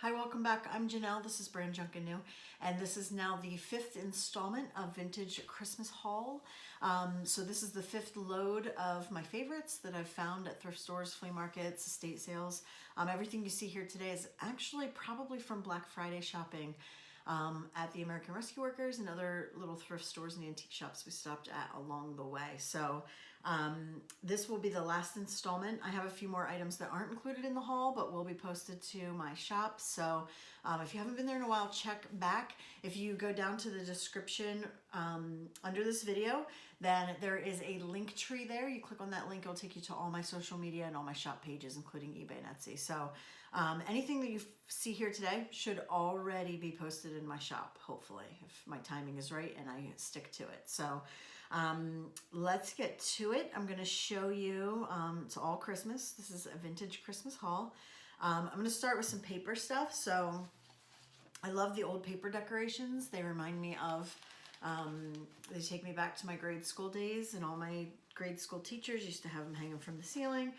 Hi, welcome back. I'm Janelle. This is brand Junkin new, and this is now the 5th installment of Vintage Christmas Haul. So this is the 5th load of my favorites that I've found at thrift stores, flea markets, estate sales. Everything you see here today is actually probably from Black Friday shopping at the American Rescue Workers and other little thrift stores and antique shops we stopped at along the way. So this will be the last installment. I have a few more items that aren't included in the haul, but will be posted to my shop. So if you haven't been there in a while, check back. If you go down to the description under this video, then there is a link tree there. You click on that link, it'll take you to all my social media and all my shop pages, including eBay and Etsy. So anything that you see here today should already be posted in my shop, hopefully, if my timing is right and I stick to it. So let's get to it. I'm going to show you, it's all Christmas. This is a vintage Christmas haul. I'm going to start with some paper stuff. So I love the old paper decorations. They remind me of, they take me back to my grade school days, and all my grade school teachers used to have them hanging from the ceiling.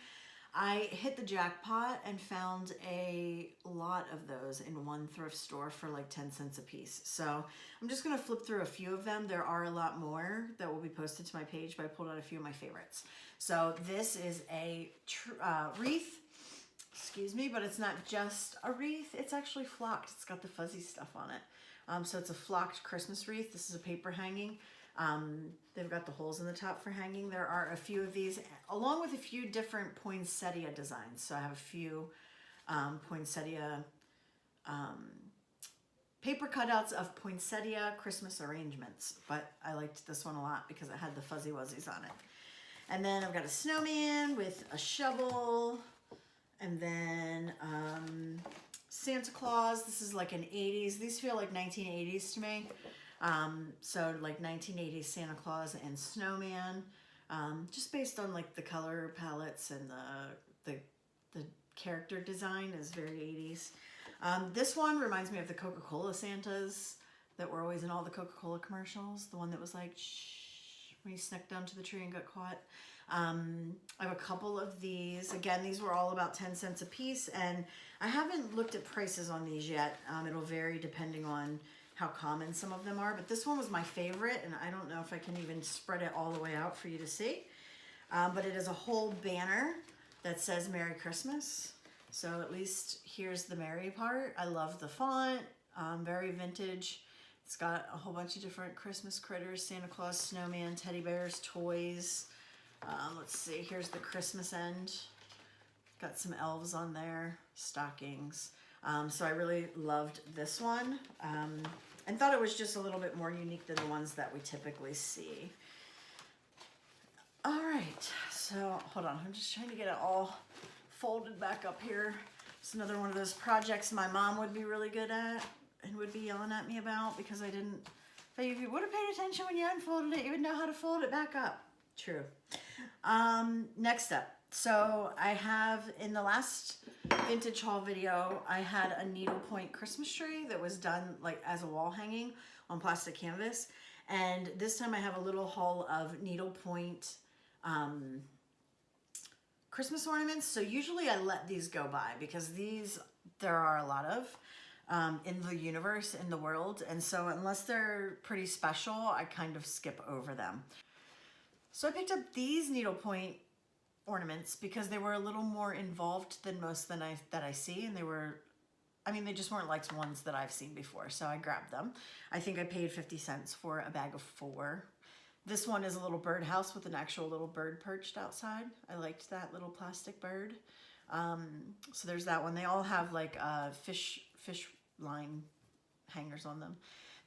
I hit the jackpot and found a lot of those in one thrift store for like 10 cents a piece. So I'm just going to flip through a few of them. There are a lot more that will be posted to my page, but I pulled out a few of my favorites. So this is a wreath, excuse me, but it's not just a wreath. It's actually flocked. It's got the fuzzy stuff on it. So it's a flocked Christmas wreath. This is a paper hanging. They've got the holes in the top for hanging. There are a few of these, along with a few different poinsettia designs. So I have a few poinsettia paper cutouts of poinsettia Christmas arrangements, but I liked this one a lot because it had the fuzzy wuzzies on it. And then I've got a snowman with a shovel, and then Santa Claus. This is like an 80s. These feel like 1980s to me. So like 1980s Santa Claus and snowman, just based on like the color palettes and the character design is very 80s. This one reminds me of the Coca-Cola Santas that were always in all the Coca-Cola commercials. The one that was like, shh, when you snuck down to the tree and got caught. I have a couple of these. Again, these were all about 10 cents a piece, and I haven't looked at prices on these yet. It'll vary depending on how common some of them are, but this one was my favorite, and I don't know if I can even spread it all the way out for you to see. But it is a whole banner that says Merry Christmas. So at least here's the Merry part. I love the font, very vintage. It's got a whole bunch of different Christmas critters, Santa Claus, snowman, teddy bears, toys. Let's see, here's the Christmas end. Got some elves on there, stockings. So I really loved this one, and thought it was just a little bit more unique than the ones that we typically see. All right, so hold on, I'm just trying to get it all folded back up here. It's another one of those projects my mom would be really good at and would be yelling at me about because I didn't. If you would have paid attention when you unfolded it, you would know how to fold it back up. True. Next up. So I have, in the last vintage haul video, I had a needlepoint Christmas tree that was done like as a wall hanging on plastic canvas. And this time I have a little haul of needlepoint Christmas ornaments. So usually I let these go by because these, there are a lot of in the universe, in the world. And so unless they're pretty special, I kind of skip over them. So I picked up these needlepoint ornaments because they were a little more involved than most that I see, and they were, I mean, they just weren't like ones that I've seen before, so I grabbed them. I think I paid 50 cents for a bag of 4. This one is a little birdhouse with an actual little bird perched outside. I liked that little plastic bird. So there's that one. They all have like fish line hangers on them.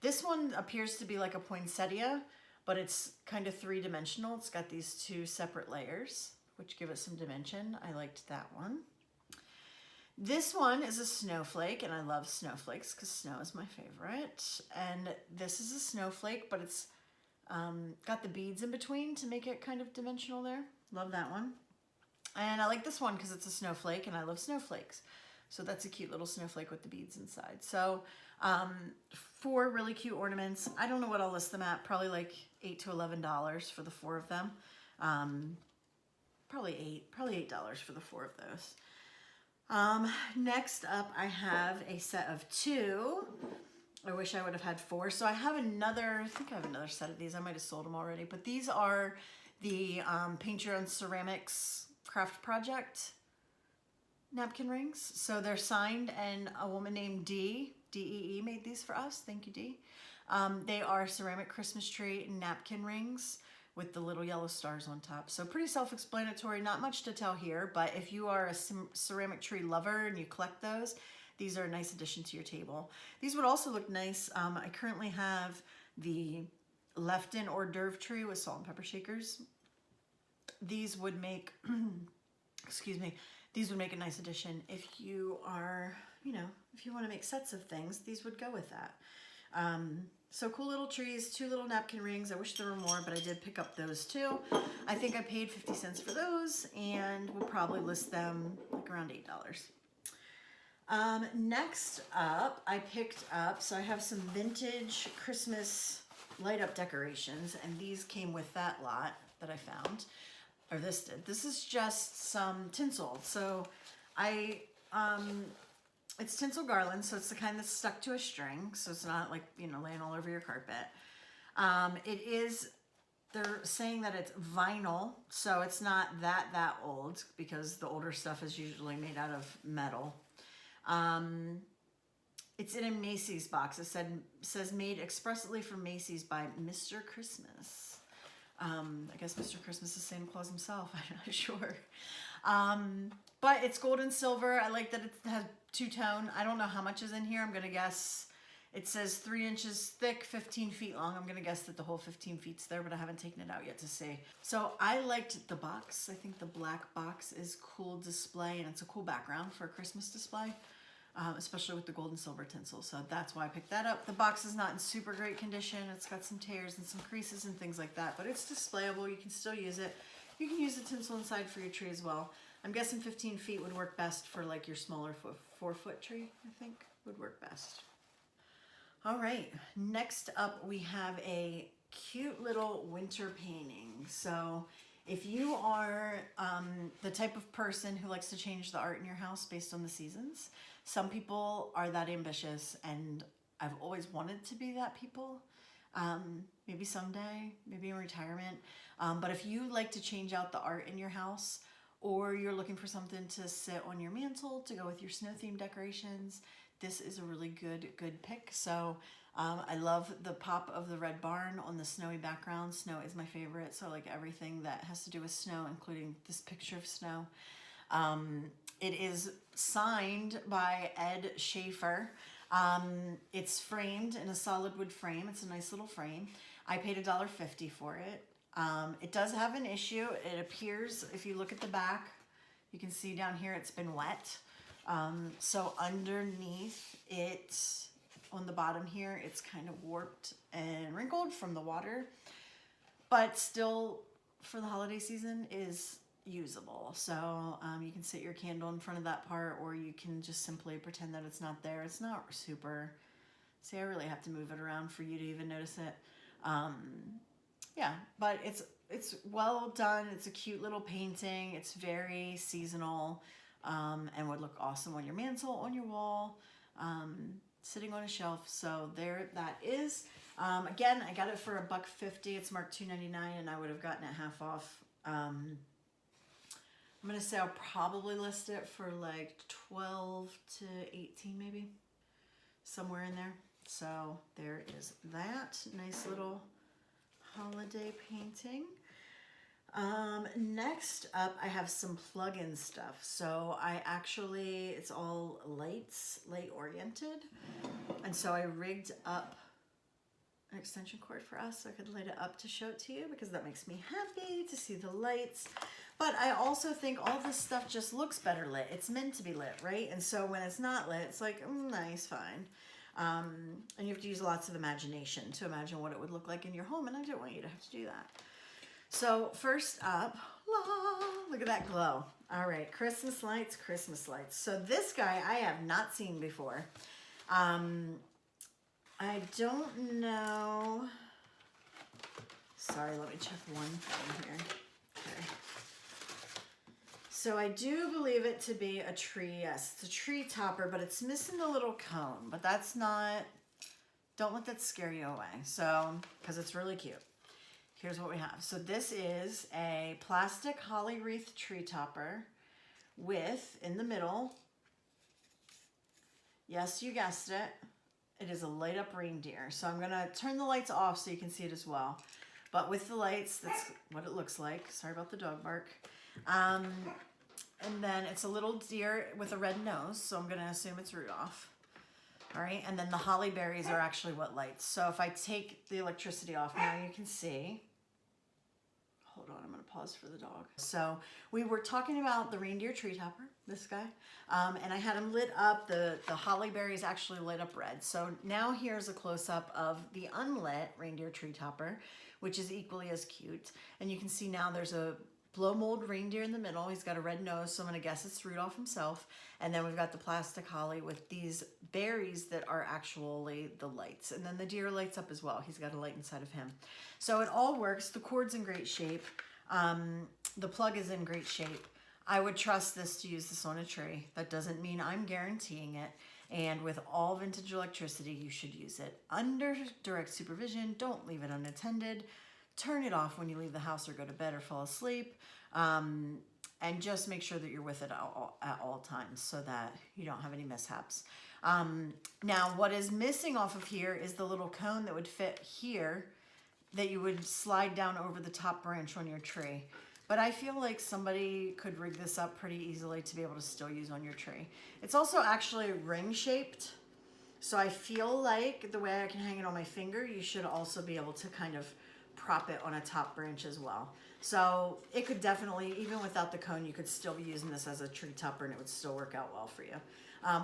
This one appears to be like a poinsettia, but it's kind of 3-dimensional. It's got these 2 separate layers, which give it some dimension. I liked that one. This one is a snowflake, and I love snowflakes because snow is my favorite. And this is a snowflake, but it's got the beads in between to make it kind of dimensional there. Love that one. And I like this one because it's a snowflake, and I love snowflakes. So that's a cute little snowflake with the beads inside. So 4 really cute ornaments. I don't know what I'll list them at. Probably like $8 to $11 for the 4 of them. Probably $8 for the 4 of those. Next up, I have a set of 2. I wish I would have had 4. So I have another, I think I have another set of these. I might have sold them already, but these are the Paint Your Own Ceramics Craft Project napkin rings. So they're signed, and a woman named D-E-E made these for us. Thank you, D. They are ceramic Christmas tree napkin rings with the little yellow stars on top. So pretty self-explanatory, not much to tell here, but if you are a ceramic tree lover and you collect those, these are a nice addition to your table. These would also look nice. I currently have the left-in hors d'oeuvre tree with salt and pepper shakers. These would make, excuse me, these would make a nice addition. If you are, you know, if you want to make sets of things, these would go with that. So cool little trees, 2 little napkin rings. I wish there were more, but I did pick up those too. I think I paid 50 cents for those, and we'll probably list them like around $8. Next up, I picked up, so I have some vintage Christmas light up decorations, and these came with that lot that I found, or this did. This is just some tinsel. So it's tinsel garland, so it's the kind that's stuck to a string, so it's not like, you know, laying all over your carpet. They're saying that it's vinyl, so it's not that old, because the older stuff is usually made out of metal. It's in a Macy's box. It says made expressly for Macy's by Mr. Christmas. I guess Mr. Christmas is Santa Claus himself. I'm not sure. But it's gold and silver. I like that it has 2-tone. I don't know how much is in here. I'm going to guess it says 3 inches thick, 15 feet long. I'm going to guess that the whole 15 feet's there, but I haven't taken it out yet to see. So I liked the box. I think the black box is cool display, and it's a cool background for a Christmas display, especially with the gold and silver tinsel. So that's why I picked that up. The box is not in super great condition. It's got some tears and some creases and things like that, but it's displayable. You can still use it. You can use the tinsel inside for your tree as well. I'm guessing 15 feet would work best for like your smaller 4-foot tree, I think would work best. All right, next up we have a cute little winter painting. So if you are the type of person who likes to change the art in your house based on the seasons, some people are that ambitious, and I've always wanted to be that people. Maybe someday, maybe in retirement. But if you like to change out the art in your house, or you're looking for something to sit on your mantle to go with your snow themed decorations, this is a really good pick. So I love the pop of the red barn on the snowy background. Snow is my favorite, so I like everything that has to do with snow, including this picture of snow. It is signed by Ed Schaefer. It's framed in a solid wood frame. It's a nice little frame. I paid $1.50 for it. It does have an issue. It appears, if you look at the back, you can see down here it's been wet. So underneath it, on the bottom here, it's kind of warped and wrinkled from the water, but still for the holiday season is usable. So you can sit your candle in front of that part, or you can just simply pretend that it's not there. It's not super, see, I really have to move it around for you to even notice it. Yeah, but it's well done. It's a cute little painting. It's very seasonal, and would look awesome on your mantle, on your wall, sitting on a shelf. So there that is. Again, I got it for $1.50. It's marked $2.99, and I would have gotten it half off. I'm gonna say I'll probably list it for like 12 to 18, maybe somewhere in there. So there is that nice little holiday painting. Next up, I have some plug-in stuff. So it's all light oriented. And so I rigged up an extension cord for us so I could light it up to show it to you, because that makes me happy to see the lights. But I also think all this stuff just looks better lit. It's meant to be lit, right? And so when it's not lit, it's like, nice, fine. And you have to use lots of imagination to imagine what it would look like in your home, and I don't want you to have to do that. So first up, look at that glow. All right, Christmas lights. So this guy I have not seen before. I don't know. Sorry, let me check one thing here. Okay. So I do believe it to be a tree. Yes, it's a tree topper, but it's missing the little cone. But that's not, don't let that scare you away. So, because it's really cute. Here's what we have. So this is a plastic holly wreath tree topper with, in the middle, yes, you guessed it is a light up reindeer. So I'm gonna turn the lights off so you can see it as well. But with the lights, that's what it looks like. Sorry about the dog bark. And then it's a little deer with a red nose, so I'm gonna assume it's Rudolph. All right, and then the holly berries are actually what lights. So if I take the electricity off now, you can see. Hold on, I'm gonna pause for the dog. So we were talking about the reindeer tree topper, this guy, and I had him lit up. The holly berries actually lit up red. So now here's a close-up of the unlit reindeer tree topper, which is equally as cute. And you can see now there's a blow mold reindeer in the middle. He's got a red nose, so I'm gonna guess it's Rudolph himself. And then we've got the plastic holly with these berries that are actually the lights. And then the deer lights up as well. He's got a light inside of him. So it all works. The cord's in great shape. The plug is in great shape. I would trust this to use this on a tree. That doesn't mean I'm guaranteeing it. And with all vintage electricity, you should use it under direct supervision. Don't leave it unattended. Turn it off when you leave the house or go to bed or fall asleep. And just make sure that you're with it at all times so that you don't have any mishaps. Now, what is missing off of here is the little cone that would fit here that you would slide down over the top branch on your tree. But I feel like somebody could rig this up pretty easily to be able to still use on your tree. It's also actually ring shaped. So I feel like the way I can hang it on my finger, you should also be able to kind of prop it on a top branch as well. So it could definitely, even without the cone, you could still be using this as a tree topper and it would still work out well for you.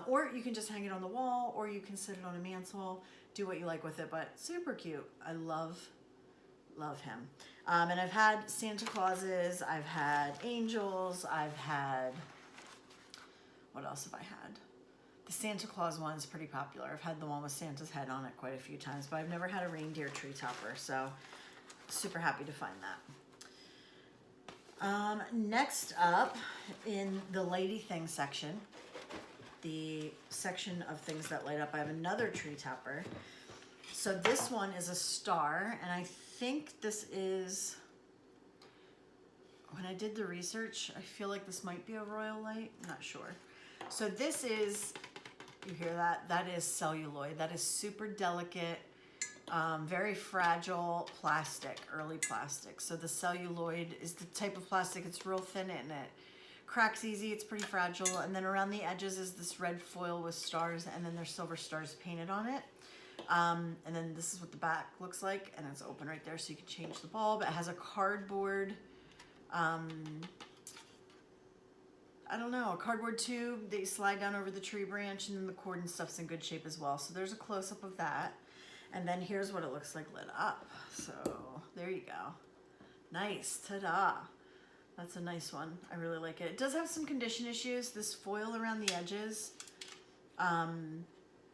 Or you can just hang it on the wall, or you can sit it on a mantle, do what you like with it, but super cute. I love him. And I've had Santa Clauses, I've had angels, I've had, what else have I had? The Santa Claus one is pretty popular. I've had the one with Santa's head on it quite a few times, but I've never had a reindeer tree topper, so super happy to find that. Next up in the lady things section, the section of things that light up, I have another tree topper. So this one is a star, and I think this is, when I did the research, I feel like this might be a royal light, I'm not sure. So this is, you hear that? That is celluloid. That is super delicate, very fragile plastic, early plastic. So the celluloid is the type of plastic, it's real thin and it cracks easy, it's pretty fragile. And then around the edges is this red foil with stars, and then there's silver stars painted on it. And then this is what the back looks like, and it's open right there so you can change the bulb. It has a cardboard, I don't know, a cardboard tube that you slide down over the tree branch, and then the cord and stuff's in good shape as well. So there's a close-up of that. And then here's what it looks like lit up. So there you go. Nice, ta-da. That's a nice one. I really like it. It does have some condition issues. This foil around the edges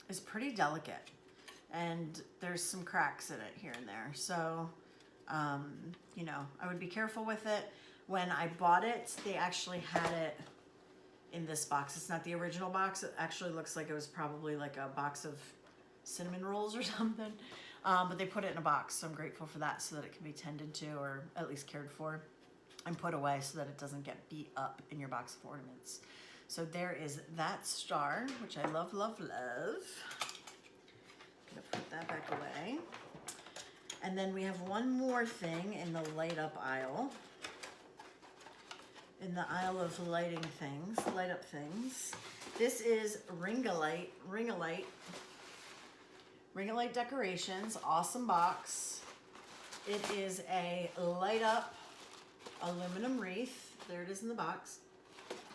is pretty delicate. And there's some cracks in it here and there. So, you know, I would be careful with it. When I bought it, they actually had it in this box. It's not the original box. It actually looks like it was probably like a box of cinnamon rolls or something. But they put it in a box, so I'm grateful for that, so that it can be tended to, or at least cared for and put away so that it doesn't get beat up in your box of ornaments. So there is that star, which I love, love, love. I'm gonna put that back away. And then we have one more thing in the light up aisle. In the aisle of lighting things, light up things. This is Ring-a-Light Decorations, awesome box. It is a light up aluminum wreath. There it is in the box.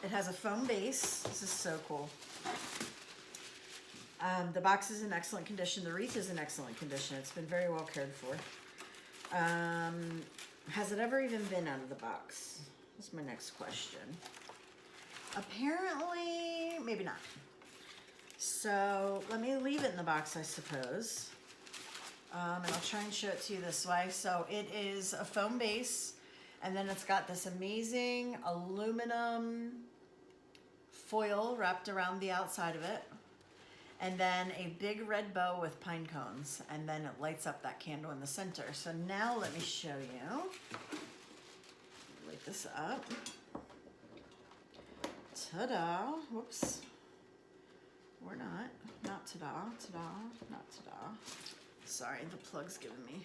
It has a foam base. This is so cool. The box is in excellent condition. The wreath is in excellent condition. It's been very well cared for. Has it ever even been out of the box? That's my next question. Apparently, maybe not. So let me leave it in the box, I suppose. And I'll try and show it to you this way. So it is a foam base. And then it's got this amazing aluminum foil wrapped around the outside of it. And then a big red bow with pine cones. And then it lights up that candle in the center. So now let me show you. Light this up. Ta-da. Whoops. Or not. Not ta-da. Ta-da. Not ta-da. Sorry, the plug's giving me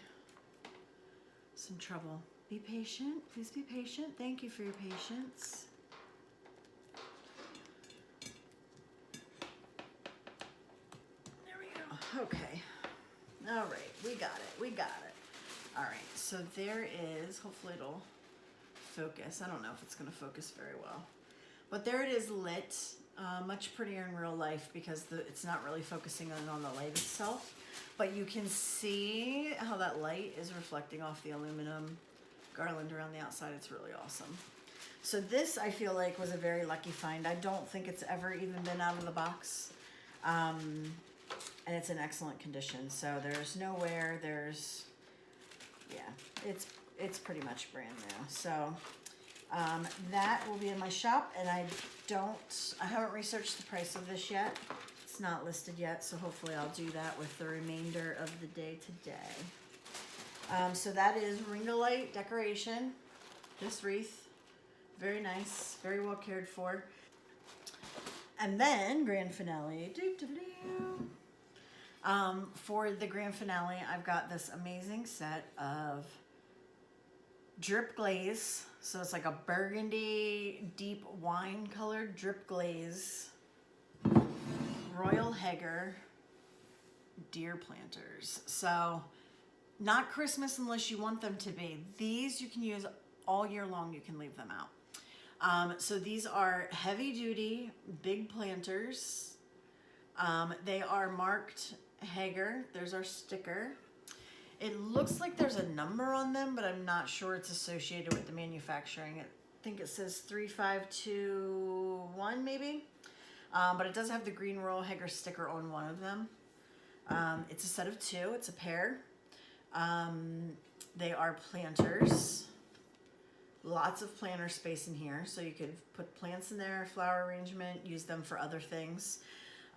some trouble. Be patient. Please be patient. Thank you for your patience. There we go. Okay. All right. We got it. We got it. All right. So there is, hopefully it'll focus. I don't know if it's going to focus very well. But there it is lit. Much prettier in real life because it's not really focusing on the light itself. But you can see how that light is reflecting off the aluminum garland around the outside. It's really awesome. So this, I feel like, was a very lucky find. I don't think it's ever even been out of the box. And it's in excellent condition. So there's no wear. There's, yeah, it's pretty much brand new. So that will be in my shop, and I haven't researched the price of this yet. It's not listed yet, so hopefully I'll do that with the remainder of the day today. So that is ring o' light decoration. This wreath, very nice, very well cared for. And then grand finale. For the grand finale, I've got this amazing set of drip glaze. So it's like a burgundy, deep wine colored drip glaze Royal Heger deer planters. So not Christmas unless you want them to be. These you can use all year long. You can leave them out. So these are heavy duty, big planters. They are marked Heger. There's our sticker. It looks like there's a number on them, but I'm not sure it's associated with the manufacturing. I think it says 3521 maybe. But it does have the green Royal Heger sticker on one of them. It's a set of two. It's a pair. They are planters. Lots of planter space in here. So you could put plants in there, flower arrangement, use them for other things.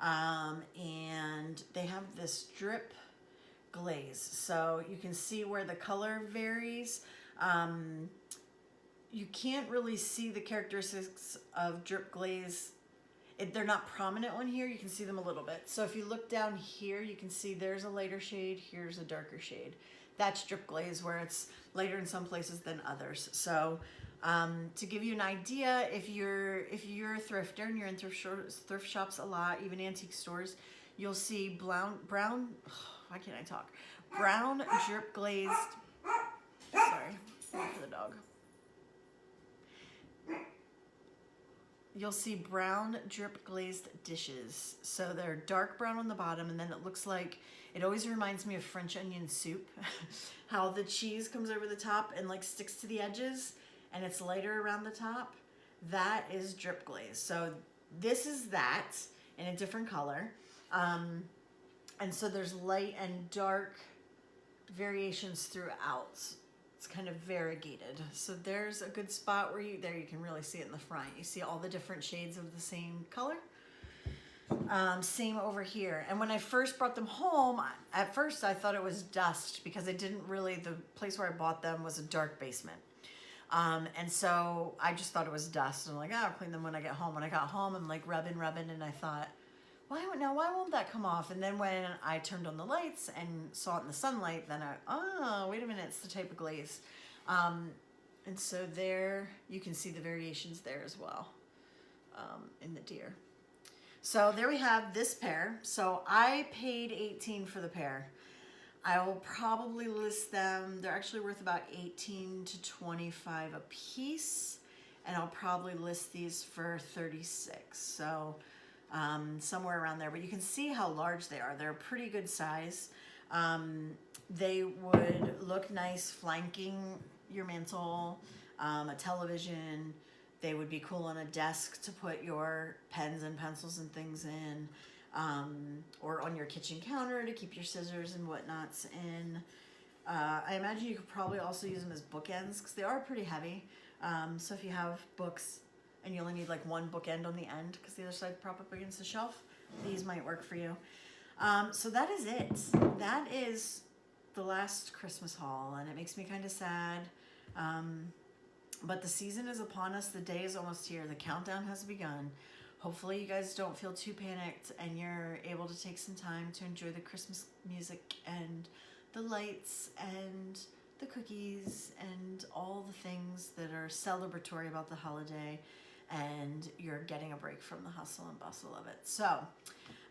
And they have this drip glaze. So you can see where the color varies. You can't really see the characteristics of drip glaze. They're not prominent on here. You can see them a little bit. So if you look down here, you can see there's a lighter shade, here's a darker shade. That's drip glaze, where it's lighter in some places than others. So to give you an idea, if you're a thrifter and you're in thrift shops a lot, even antique stores, you'll see brown why can't I talk? Brown drip glazed, sorry, wait for the dog. You'll see brown drip glazed dishes. So they're dark brown on the bottom, and then it looks like, it always reminds me of French onion soup, how the cheese comes over the top and like sticks to the edges, and it's lighter around the top. That is drip glaze. So this is that in a different color. And so there's light and dark variations throughout. It's kind of variegated. So there's a good spot where you can really see it in the front. You see all the different shades of the same color. Same over here. And when I first brought them home, at first I thought it was dust because the place where I bought them was a dark basement. And so I just thought it was dust. And I'm like, I'll clean them when I get home. When I got home, I'm like rubbing, and I thought, why won't that come off? And then when I turned on the lights and saw it in the sunlight, then wait a minute, it's the type of glaze. And so there, you can see the variations there as well, in the deer. So there we have this pair. So I paid $18 for the pair. I will probably list them. They're actually worth about $18 to $25 a piece. And I'll probably list these for $36. So somewhere around there, but you can see how large they are. They're a pretty good size. They would look nice flanking your mantle, a television. They would be cool on a desk to put your pens and pencils and things in, or on your kitchen counter to keep your scissors and whatnots in. I imagine you could probably also use them as bookends because they are pretty heavy. So if you have books and you only need like one bookend on the end because the other side prop up against the shelf, these might work for you. So that is it. That is the last Christmas haul, and it makes me kind of sad. But the season is upon us. The day is almost here. The countdown has begun. Hopefully you guys don't feel too panicked and you're able to take some time to enjoy the Christmas music and the lights and the cookies and all the things that are celebratory about the holiday, and you're getting a break from the hustle and bustle of it. So,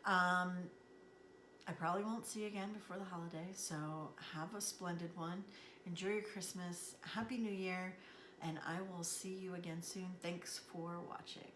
I probably won't see you again before the holiday, so have a splendid one. Enjoy your Christmas. Happy New Year, and I will see you again soon. Thanks for watching.